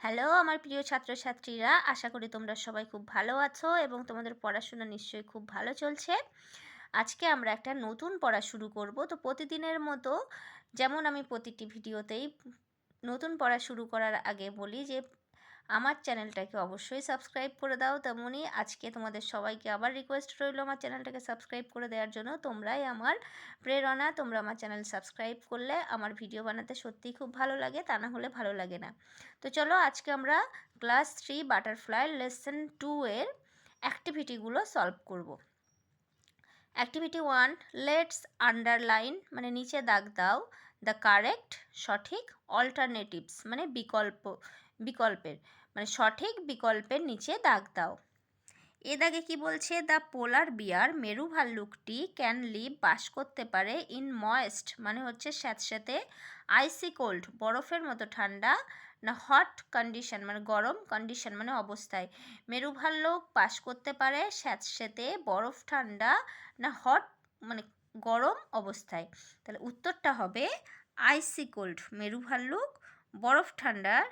Hello আমার প্রিয় ছাত্রছাত্রীরা, আশা করি তোমরা সবাই খুব ভালো আছো এবং তোমাদের পড়াশোনা নিশ্চয়ই খুব ভালো চলছে। আজকে আমরা একটা নতুন পড়া শুরু করব। তো প্রতিদিনের মতো যেমন আমি প্রতিটি ভিডিওতেই নতুন পড়া শুরু করার আগে বলি যে আমার চ্যানেলটাকে অবশ্যই সাবস্ক্রাইব করে দাও, তেমনই আজকে তোমাদের সবাইকে আবার রিকোয়েস্ট রইল আমার চ্যানেলটাকে সাবস্ক্রাইব করে দেওয়ার জন্য। তোমরাই আমার প্রেরণা, তোমরা আমার চ্যানেল সাবস্ক্রাইব করলে আমার ভিডিও বানাতে সত্যিই খুব ভালো লাগে, তা না হলে ভালো লাগে না। তো চলো আজকে আমরা ক্লাস 3 বাটারফ্লাই লেসন 2 এর অ্যাক্টিভিটিগুলো সলভ করব। অ্যাক্টিভিটি 1, লেটস আন্ডারলাইন মানে নিচে দাগ দাও দ্য কারেক্ট সঠিক অল্টারনেটিভস মানে বিকল্পের মানে সঠিক বিকল্পের নিচে দাগ দাও। এ দাগে কি বলছে, দ্য পোলার বিয়ার মেরু ভাল্লুকটি ক্যান লিভ বাস করতে পারে ইন ময়েস্ট মানে হচ্ছে স্যাঁতস্যাঁতে, আইসি কোল্ড বরফের মতো ঠান্ডা, না হট কন্ডিশন মানে গরম কন্ডিশন মানে অবস্থায়। মেরু ভাল্লুক বাস করতে পারে স্যাঁতস্যাঁতে বরফ ঠান্ডা না হট মানে গরম অবস্থায়। তাহলে উত্তরটা হবে আইসি কোল্ড, মেরু ভাল্লুক বরফ ঠান্ডার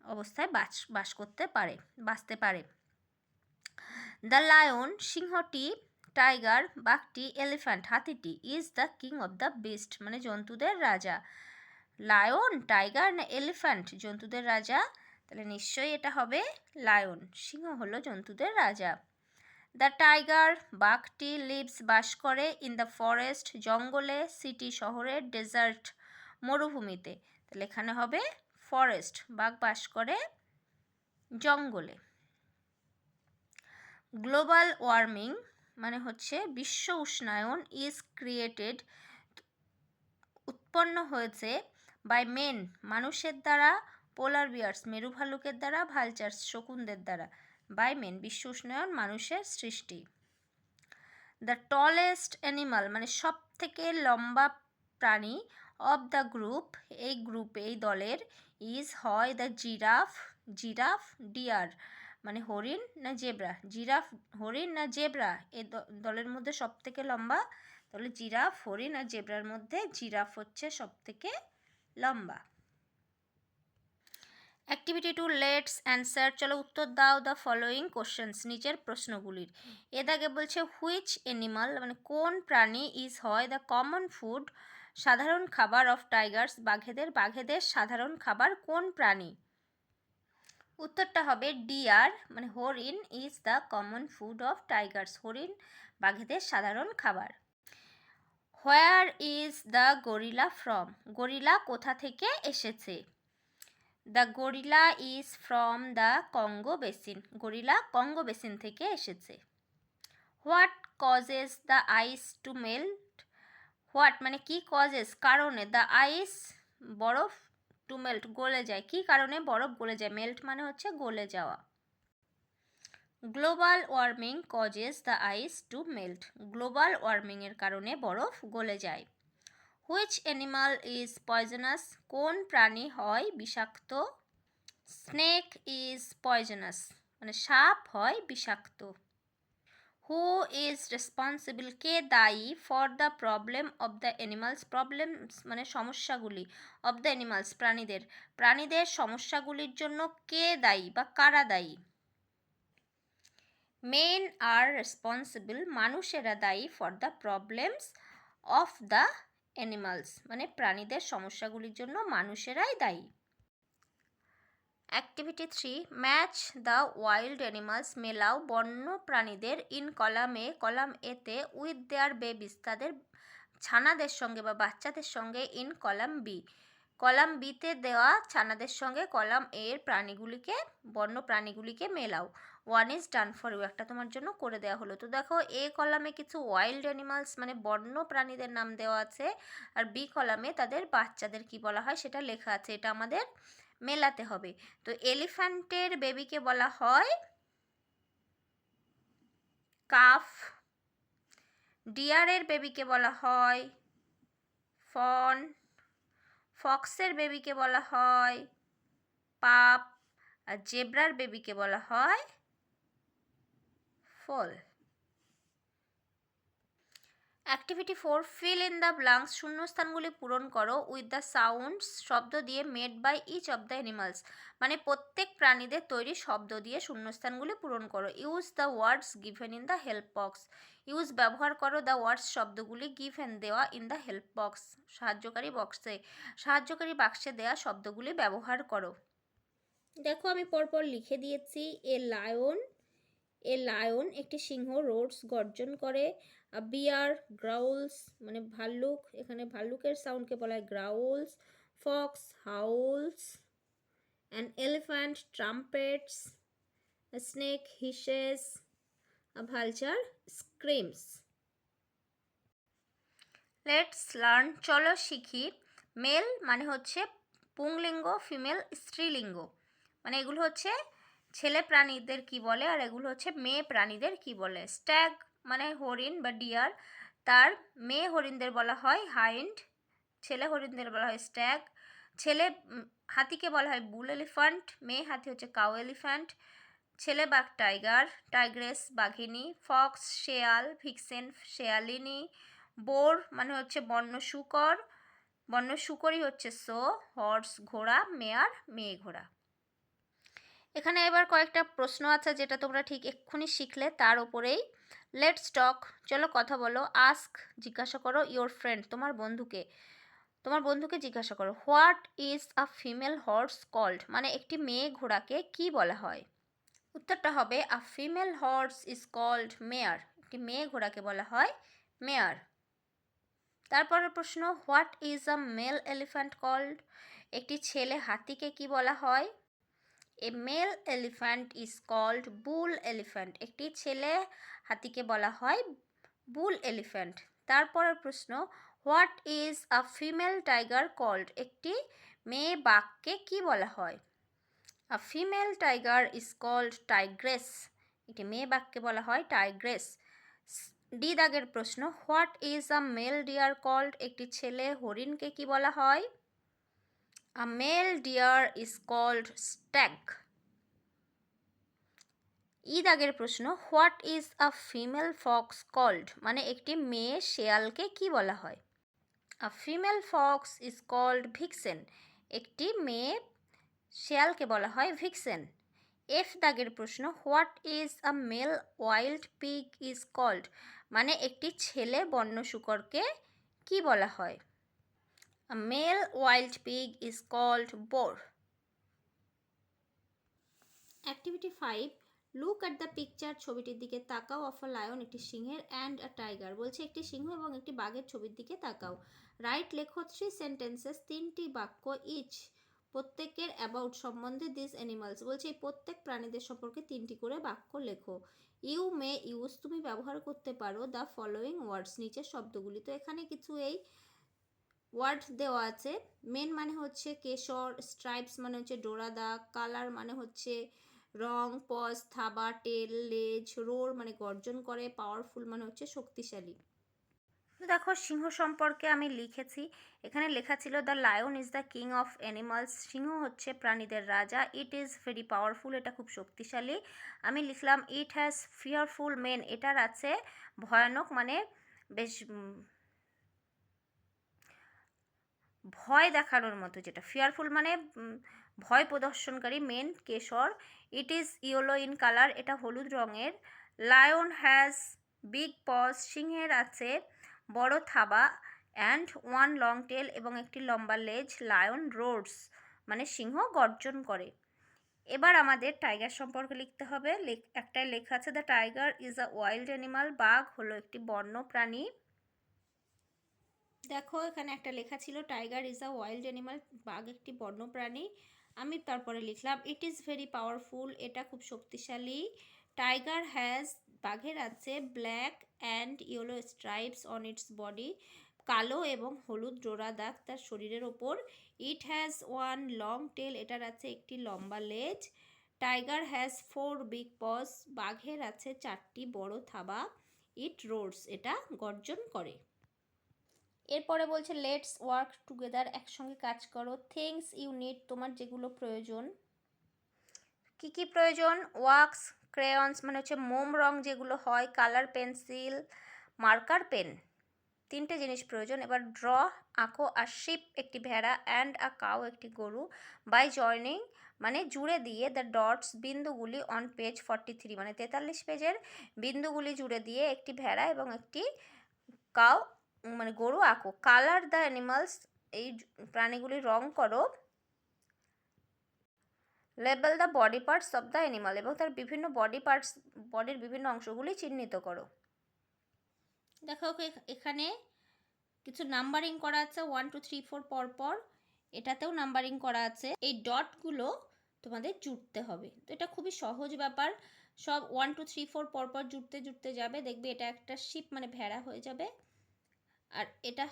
অবস্থায় বাস করতে পারে, বাঁচতে পারে। দ্য লায়ন সিংহটি, টাইগার বাঘটি, এলিফ্যান্ট হাতিটি is the king of the beast মানে জন্তুদের রাজা। লায়ন, টাইগার না এলিফ্যান্ট জন্তুদের রাজা? তাহলে নিশ্চয়ই এটা হবে লায়ন, সিংহ হলো জন্তুদের রাজা। দ্য টাইগার বাঘটি লিভস বাস করে ইন দ্য ফরেস্ট জঙ্গলে, সিটি শহরে, ডেজার্ট মরুভূমিতে। তাহলে এখানে হবে ফরেস্ট, বাঘ বাস করে জঙ্গলে। গ্লোবাল ওয়ার্মিং মানে হচ্ছে বিশ্ব উষ্ণায়ন, ইজ ক্রিয়েটেড উৎপন্ন হয়েছে, বাই মেন মানুষের দ্বারা, পোলার বিয়ার্স মেরু ভাল্লুকের দ্বারা, ভালচার্স শকুনদের দ্বারা। বাই মেন বিশ্ব উষ্ণায়ন মানুষের সৃষ্টি। দ্য টলেস্ট অ্যানিমাল মানে সব থেকে লম্বা প্রাণী, অফ দ্য গ্রুপ এই দলের, ইজ হয় দ্য জিরাফ ডিয়ার মানে হরিণ না জেব্রা, জিরাফ হরিণ না জেব্রা এই দলের মধ্যে সব থেকে লম্বা। তাহলে জিরাফ, হরিণ আর জেব্রার মধ্যে জিরাফ হচ্ছে সব থেকে লম্বা। অ্যাক্টিভিটি 2, লেটস অ্যান্সার চলো উত্তর দাও দ্য ফলোয়িং কোশ্চেন্স নিচের প্রশ্নগুলির। এ দাগে বলছে হুইচ অ্যানিমাল মানে কোন প্রাণী, ইজ হয় দ্য কমন ফুড সাধারণ খাবার অফ টাইগার্স বাঘেদের সাধারণ খাবার কোন প্রাণী? উত্তরটা হবে ডিয়ার মানে হরিণ, is the common food of tigers হরিণ বাঘেদের সাধারণ খাবার। Where is the gorilla from gorilla কোথা থেকে এসেছে? The gorilla is from the Congo basin gorilla Congo basin থেকে এসেছে। What causes the ice to melt what মানে কি, কজেস কারণে, দ্য আইস বরফ, টু মেল্ট গলে যায়, কি কারণে বরফ গলে যায়, মেল্ট মানে হচ্ছে গলে যাওয়া। Global warming causes the ice to melt global ওয়ার্মিংয়ের কারণে বরফ গলে যায়। হুইচ অ্যানিমাল ইজ পয়জনাস কোন প্রাণী হয় বিষাক্ত? স্নেক ইজ পয়জনাস মানে সাপ হয় বিষাক্ত। হু ইজ রেসপন্সিবল কে দায়ী for the problem of the animals problems মানে সমস্যাগুলি, অব দ্য অ্যানিমালস প্রাণীদের সমস্যাগুলির জন্য কে দায়ী বা কারা দায়ী? মেন আর রেসপন্সিবল মানুষেরা দায়ী for the problems of the animals মানে প্রাণীদের সমস্যাগুলির জন্য মানুষেরাই দায়ী। Activity 3, match the wild animals মেলাও বন্য প্রাণীদের ইন কলাম এতে উইথ দেয়ার বেবিস তাদের ছানাদের সঙ্গে বা বাচ্চাদের সঙ্গে ইন কলাম বিতে দেওয়া ছানাদের সঙ্গে কলাম এর বন্য প্রাণীগুলিকে মেলাও। 1 ইজ ডান ফর ইউ একটা তোমার জন্য করে দেওয়া হলো। তো দেখো এ কলামে কিছু ওয়াইল্ড অ্যানিমালস মানে বন্য প্রাণীদের নাম দেওয়া আছে, আর বি কলামে তাদের বাচ্চাদের কি বলা হয় সেটা লেখা আছে, এটা আমাদের মেলাতে হবে। তো এলিফ্যান্টের বেবিকে বলা হয় কাফ, ডিয়ারের বেবিকে বলা হয় ফন, ফক্সের বেবিকে বলা হয় পাপ, আর জেব্রার বেবিকে বলা হয় foal. Activity 4, fill in the blanks, শূন্যস্থানগুলি পূরণ করো উইথ দ্য সাউন্ডস, শব্দ দিয়ে, made by each of the animals, মানে প্রত্যেক প্রাণীদের তৈরি শব্দ দিয়ে শূন্যস্থানগুলি পূরণ করো। Use the words given in the help box, use ব্যবহার করো দ্য ওয়ার্ডস শব্দগুলি, গিভেন দেওয়া, ইন দ্য হেল্প বক্স সাহায্যকারী বাক্সে দেওয়া শব্দগুলি ব্যবহার করো। দেখো আমি পরপর লিখে দিয়েছি। এ লায়ন একটি সিংহ, রোডস গর্জন করে, বিয়ার গ্রাউলস মানে ভাল্লুক, এখানে ভাল্লুকের সাউন্ডকে বলা হয় growls, fox howls, an elephant trumpets, snake hisses, vulture screams. Let's learn, চলো শিখি। মেল মানে হচ্ছে পুংলিঙ্গ, ফিমেল স্ত্রীলিঙ্গ, মানে এগুলো হচ্ছে ছেলে প্রাণীদের কি বলে আর এগুলো হচ্ছে মেয়ে প্রাণীদের কি বলে। স্ট্যাগ মানে হরিণ বা ডিয়ার, তার মেয়ে হরিণদের বলা হয় হাইন্ড, ছেলে হরিণদের বলা হয় স্ট্যাগ। ছেলে হাতিকে বলা হয় বুল এলিফ্যান্ট, মেয়ে হাতি হচ্ছে কাউ এলিফ্যান্ট। ছেলে বাঘ টাইগার, টাইগ্রেস বাঘিনী। ফক্স শেয়াল, ভিক্সেন শেয়ালিনী। বোর মানে হচ্ছে বন্য শূকর, বন্য শূকরই হচ্ছে সো। হর্স ঘোড়া, মেয়ার মেয়ে ঘোড়া। এখানে এবার কয়েকটা প্রশ্ন আছে যেটা তোমরা ঠিক এক্ষুনি শিখলে তার ওপরেই। লেটস টক, চলো কথা বলো। আস্ক জিজ্ঞাসা করো, ইয়োর ফ্রেন্ড তোমার বন্ধুকে জিজ্ঞাসা করো। What is a female horse called, মানে একটি মেয়ে ঘোড়াকে কি বলা হয়। উত্তরটা হবে a female horse is called mare, একটি মেয়ে ঘোড়াকে বলা হয় মেয়ার। তারপরের প্রশ্ন, what is a male elephant called, একটি ছেলে হাতিকে কি বলা হয়। A male elephant is called bull elephant, একটি ছেলে হাতিকে বলা হয় বুল এলিফ্যান্ট। তারপরের প্রশ্ন, what is a female tiger called, একটি মেয়ে বাঘকে কি বলা হয়। A female tiger is called tigress, একটি মেয়ে বাঘকে বলা হয় টাইগ্রেস। ডি দাগের প্রশ্ন, what is a male deer called, একটি ছেলে হরিণকে কি বলা হয়। A male deer is called stag. E দাগের প্রশ্ন, what is a female fox called, মানে একটি মেয়ে শেয়ালকে কি বলা হয়। A female fox is called vixen, একটি মেয়ে শেয়ালকে বলা হয় ভিক্সেন। এফ দাগের প্রশ্ন, what is a male wild pig is called, মানে একটি ছেলে বন্য শূকরকে কি বলা হয়। A male wild pig is called boar. Activity 5, look at the picture, ছবিটির দিকে তাকাও। অফ আ লায়ন, একটি সিংহের, অ্যান্ড আ টাইগার, বলছে একটি সিংহ এবং একটি বাঘের ছবির দিকে তাকাও। রাইট, লেখো 3 সেন্টেন্সেস, 3টি বাক্য, ইচ প্রত্যেকের, অ্যাবাউট সম্বন্ধে, দিস অ্যানিমালস, বলছে এই প্রত্যেক প্রাণীদের সম্পর্কে 3টি করে বাক্য লেখো। ইউ মে ইউজ, তুমি ব্যবহার করতে পারো দ্য ফলোয়িং ওয়ার্ডস, নিচের শব্দগুলি। তো এখানে কিছু এই ওয়ার্ড দেওয়া আছে। মেন মানে হচ্ছে কেশর, স্ট্রাইপস মানে হচ্ছে ডোরা দাগ, কালার মানে হচ্ছে রং, পজ থাবা, টেল লেজ, রোর মানে গর্জন করে, পাওয়ারফুল মানে হচ্ছে শক্তিশালী। তো দেখো সিংহ সম্পর্কে আমি লিখেছি, এখানে লেখা ছিল the lion is the king of animals, সিংহ হচ্ছে প্রাণীদের রাজা। ইট ইজ ভেরি পাওয়ারফুল, এটা খুব শক্তিশালী। আমি লিখলাম ইট হ্যাজ ফিয়ারফুল মেন, এটার আছে ভয়ানক মানে বেশ ভয় দেখানোর মতো, যেটা ফিয়ারফুল মানে ভয় প্রদর্শনকারী। মেন কেশর। It is yellow in colour, এটা হলুদ রঙের। লায়ন হ্যাজ বিগ পজ, সিংহের আছে বড় থাবা, অ্যান্ড ওয়ান লং টেল, এবং একটি লম্বা লেজ। লায়ন রোডস, মানে সিংহ গর্জন করে। এবার আমাদের টাইগার সম্পর্কে লিখতে হবে। একটাই লেখা আছে the tiger is a wild animal, বাঘ হলো একটি বন্য প্রাণী। দেখো এখানে একটা লেখা ছিল tiger is a wild animal, বাঘ একটি বন্য প্রাণী। আমি তারপরে লিখলাম ইট ইজ ভেরি পাওয়ারফুল, এটা খুব শক্তিশালী। টাইগার হ্যাজ, বাঘের আছে black and yellow stripes on it's body, কালো এবং হলুদ ডোরা দাগ তার শরীরের ওপর। It has one long tail, এটার আছে একটি লম্বা লেজ। টাইগার হ্যাজ 4 বিগ পজ, বাঘের আছে 4টি বড় থাবা। ইট রোডস, এটা গর্জন করে। এরপরে বলছে লেটস ওয়ার্ক টুগেদার, একসঙ্গে কাজ করো। থিংস ইউ নিড, তোমার যেগুলো প্রয়োজন। কি কি প্রয়োজন? ওয়াক্স, ক্রেয়ন্স মানে হচ্ছে মোম রং যেগুলো হয়, কালার পেন্সিল, মার্কার পেন। তিনটে জিনিস প্রয়োজন। এবার ড্র আঁকো আ শিপ একটি ভেড়া অ্যান্ড আ কাউ একটি গরু বাই জয়নিং মানে জুড়ে দিয়ে দ্য ডটস বিন্দুগুলি অন পেজ 43 মানে 43 পেজের বিন্দুগুলি জুড়ে দিয়ে একটি ভেড়া এবং একটি কাউ মানে গরু আঁকো। কালার দ্য অ্যানিমালস এই প্রাণীগুলির রং করো। Label the body parts of the animal এবং তার বিভিন্ন বডির বিভিন্ন অংশগুলি চিহ্নিত করো। দেখো এখানে কিছু নাম্বারিং করা আছে 1 2 3 4 পরপর, এটাতেও নাম্বারিং করা আছে। এই ডটগুলো তোমাদের জুড়তে হবে। তো এটা খুবই সহজ ব্যাপার, সব 1 2 3 4 পরপর জুড়তে যাবে, দেখবে এটা একটা শিপ মানে ভেড়া হয়ে যাবে, আর এটা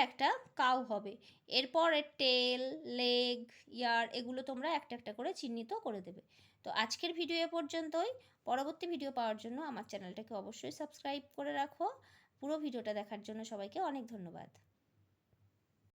একটা কাউ হবে। এরপর এর টেল, লেগ, ইয়ার এগুলো তোমরা একটা একটা করে চিহ্নিত করে দেবে। তো আজকের ভিডিও এ পর্যন্তই। পরবর্তী ভিডিও পাওয়ার জন্য আমার চ্যানেলটাকে অবশ্যই সাবস্ক্রাইব করে রাখো। পুরো ভিডিওটা দেখার জন্য সবাইকে অনেক ধন্যবাদ।